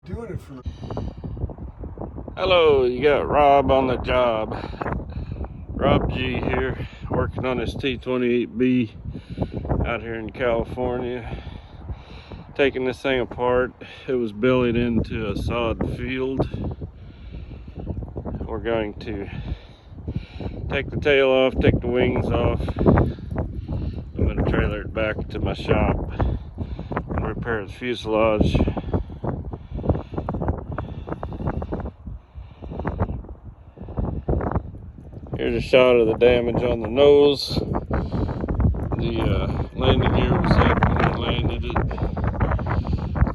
doing it for. Hello, you got Rob on the job. Rob G here, working on this T-28B out here in California. Taking this thing apart. It was bellied into a sod field. We're going to take the tail off, take the wings off. I'm going to trailer it back to my shop and repair the fuselage. Here's a shot of the damage on the nose. The landing gear was up when I landed it.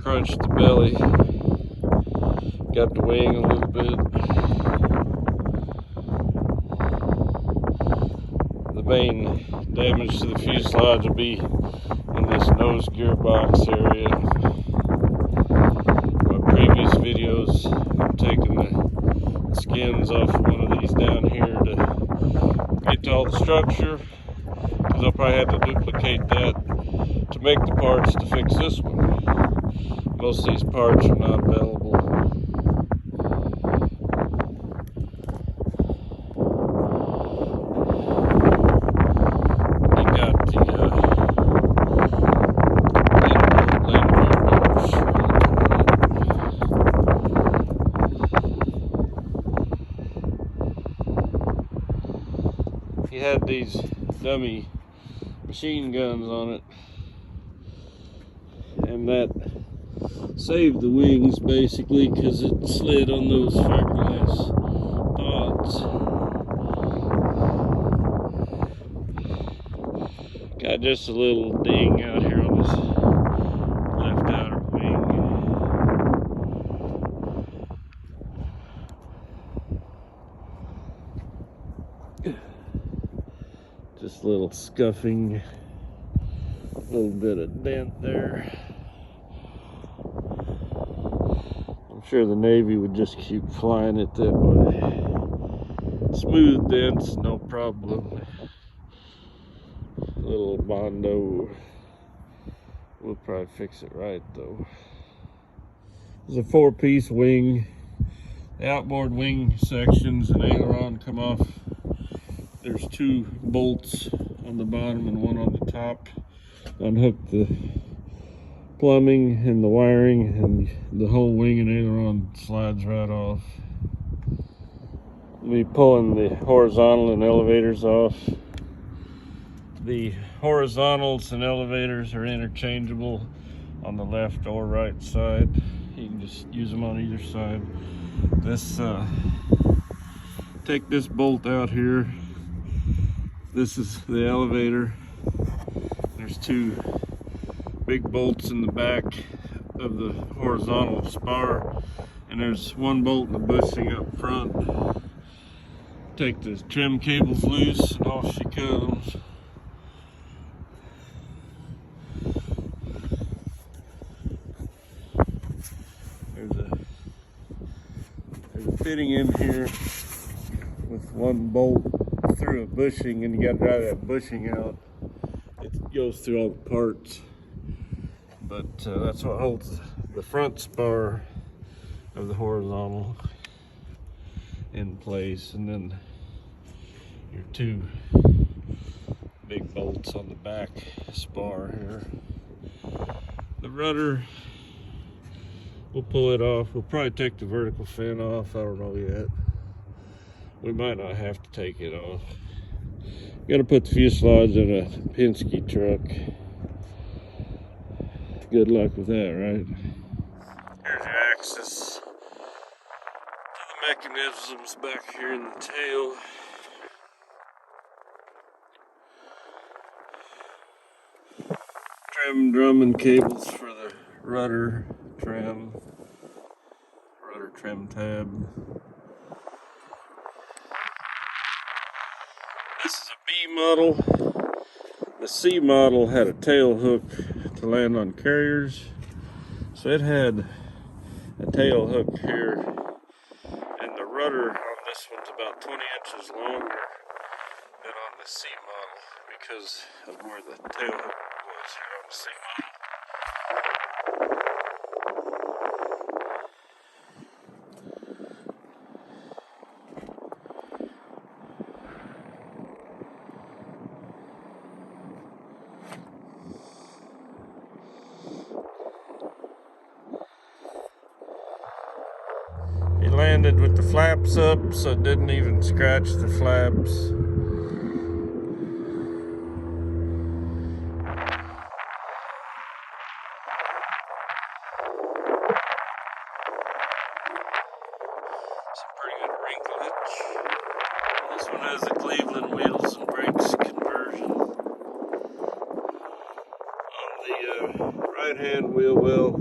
Crunched the belly. Got the wing a little bit. The main damage to the fuselage will be in this nose gearbox area. My previous videos, I'm taking the skins off of one of these down here to get to all the structure, because I'll probably have to duplicate that to make the parts to fix this one. Most of these parts are not available. You got the he had these dummy machine guns on it, and that saved the wings basically, because it slid on those fiberglass pods. Got just a little ding out here on this left outer wing. Just a little scuffing, a little bit of dent there. I'm sure the Navy would just keep flying it that way. Smooth dents, no problem. Little Bondo. We'll probably fix it right though. It's a 4-piece wing. The outboard wing sections and aileron come off. There's 2 bolts on the bottom and 1 on the top. Unhook the plumbing and the wiring, and the whole wing and aileron slides right off. We'll be pulling the horizontal and elevators off. The horizontals and elevators are interchangeable on the left or right side. You can just use them on either side. This take this bolt out here. This is the elevator. There's 2 big bolts in the back of the horizontal spar, and there's 1 bolt in the bushing up front. Take the trim cables loose and off she comes. There's a fitting in here with 1 bolt through a bushing, and you got to drive that bushing out. It goes through all the parts, but that's what holds the front spar of the horizontal in place, and then your 2 big bolts on the back spar here. The rudder, we'll pull it off. We'll probably take the vertical fin off. I don't know yet. We might not have to take it off. Got to put the fuselage in a Penske truck. Good luck with that, right? Here's your access to the mechanisms back here in the tail. Trim drum and cables for the rudder trim tab. This is a B model. The C model had a tail hook to land on carriers, so it had a tail hook here, and the rudder on this one's about 20 inches longer than on the C model because of where the tail hook was here on the C model. landed with the flaps up, so it didn't even scratch the flaps. Some pretty good wrinklage. This one has the Cleveland wheels and brakes conversion. On the right-hand wheel well,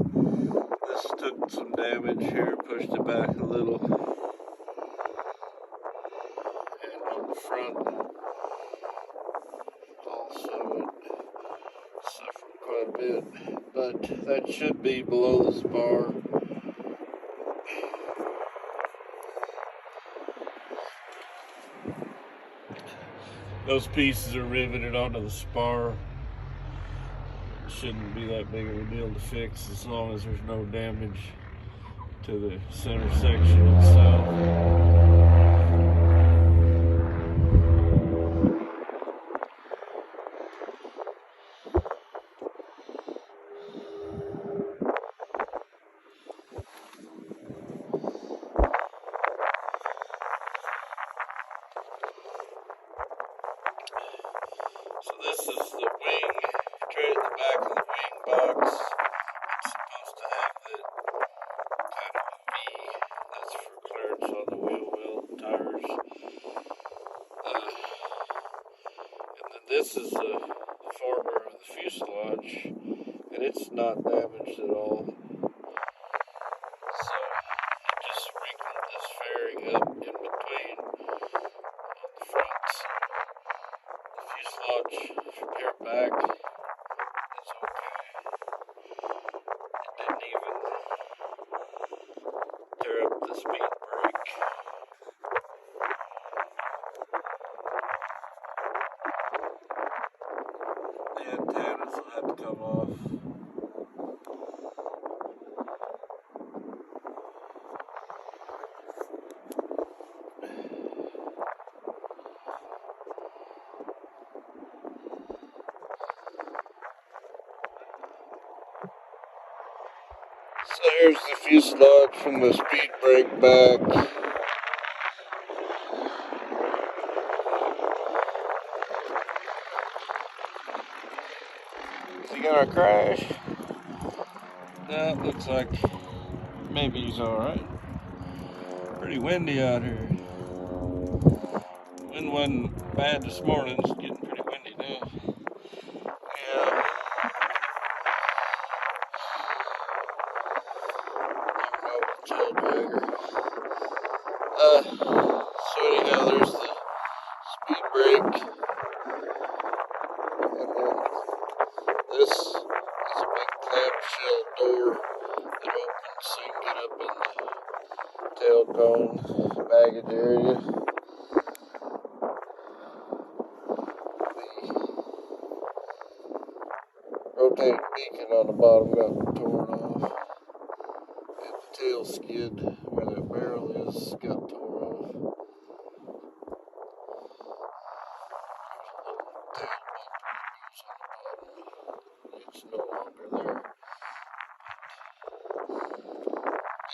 this took some damage here, pushed it back a little. And on the front, also it suffered quite a bit, but that should be below the spar. Those pieces are riveted onto the spar. Shouldn't be that big of a deal to fix as long as there's no damage to the center section itself. So this is the wing tray at the back of the wing box. It's supposed to have that kind of V. That's for clearance on the wheel well tires. And then this is the former of the fuselage, and it's not damaged at all. So it just wrinkled this fairing up in between on the front. The fuselage, if you peer back, is okay. It didn't even tear up the speed brake. The antennas will have to come off. So here's the fuselage from the speed brake back. Is he gonna crash? No, it looks like maybe he's alright. Pretty windy out here. Wind wasn't bad this morning, it's getting pretty windy now. Yeah. Tail dragger. So anyhow, there's the speed brake. And then this is a big clamshell door that opens so you can get up in the tail cone baggage area. The rotating beacon on the bottom got torn off. And the tail skid where that barrel is got torn off. Tail bumper goes on the bottom. It's no longer there.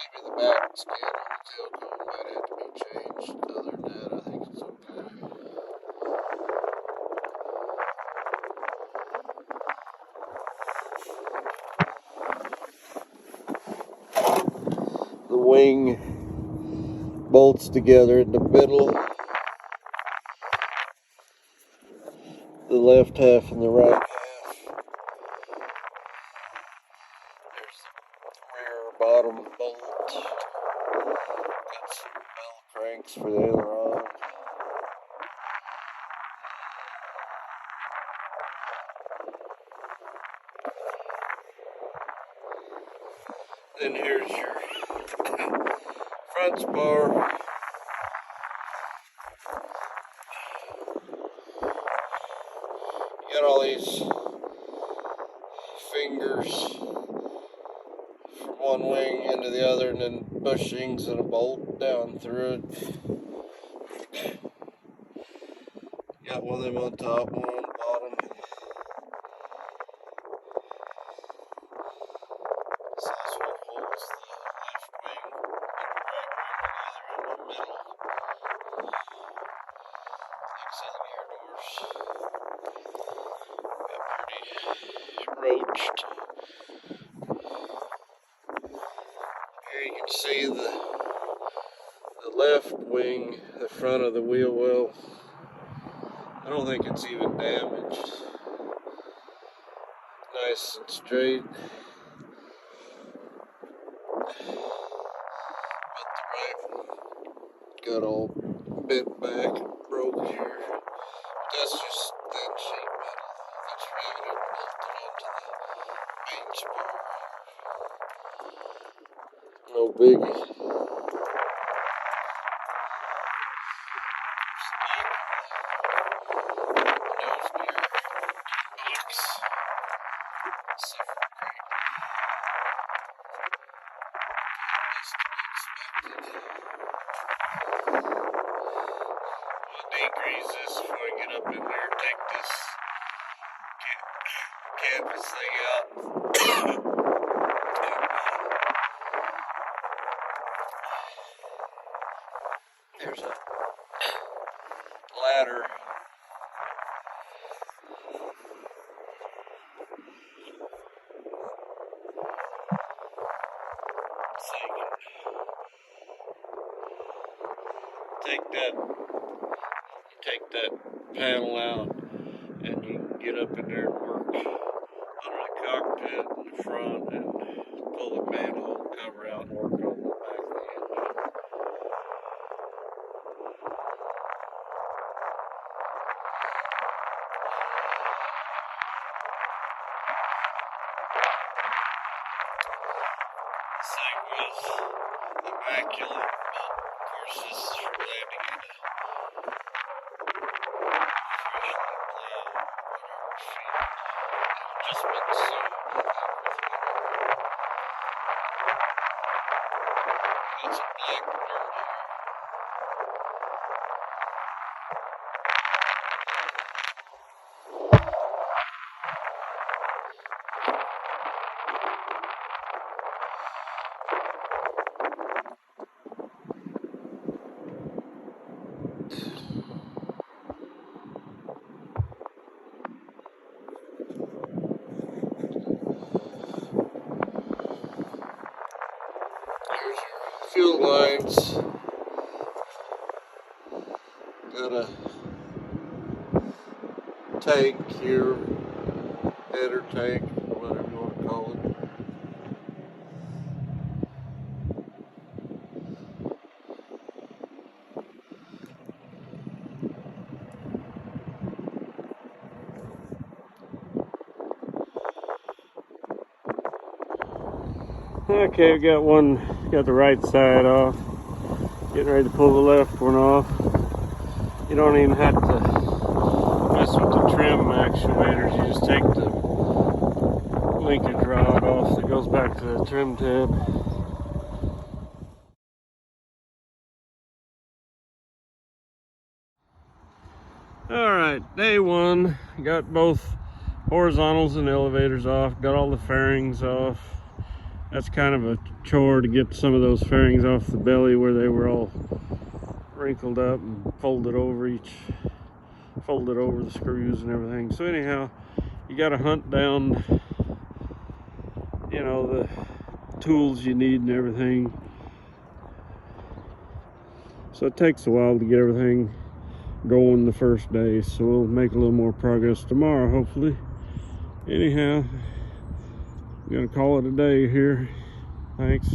Maybe the back skid on the tail cone might have to be changed. Other than that, I think it's okay. The wing bolts together in the middle. The left half and the right half. There's the rear bottom bolt. Got some bell cranks for the aileron. Then here's your front spar. You got all these fingers from one wing into the other, and then bushings and a bolt down through it. Got one of them on top, one on the bottom. So this one holds the left wing and the right wing front of the wheel well. I don't think it's even damaged. Nice and straight. But the right got all bent back and broke here. That's just thin sheet metal that's riveted and bolted onto the main spur. No biggie. Degrease this before I get up in there and take this canvas thing out. There's a ladder. So you can take that panel out and you can get up in there and work under the cockpit in the front and pull the manhole cover out and work on the back of the engine. This thing was immaculate, but of course this is for landing in a just been sewn, It's a black bird here. There's your fuel lines. Got a tank here, header tank, whatever you want to call it. Okay, we got the right side off. Getting ready to pull the left one off. You don't even have to mess with the trim actuators. You just take the linkage rod off that goes back to the trim tab. Alright, day one. Got both horizontals and elevators off. Got all the fairings off. That's kind of a chore to get some of those fairings off the belly where they were all wrinkled up and folded over the screws and everything. So anyhow, you got to hunt down, you know, the tools you need and everything. So it takes a while to get everything going the first day. So we'll make a little more progress tomorrow, hopefully. Anyhow, I'm gonna call it a day here. Thanks.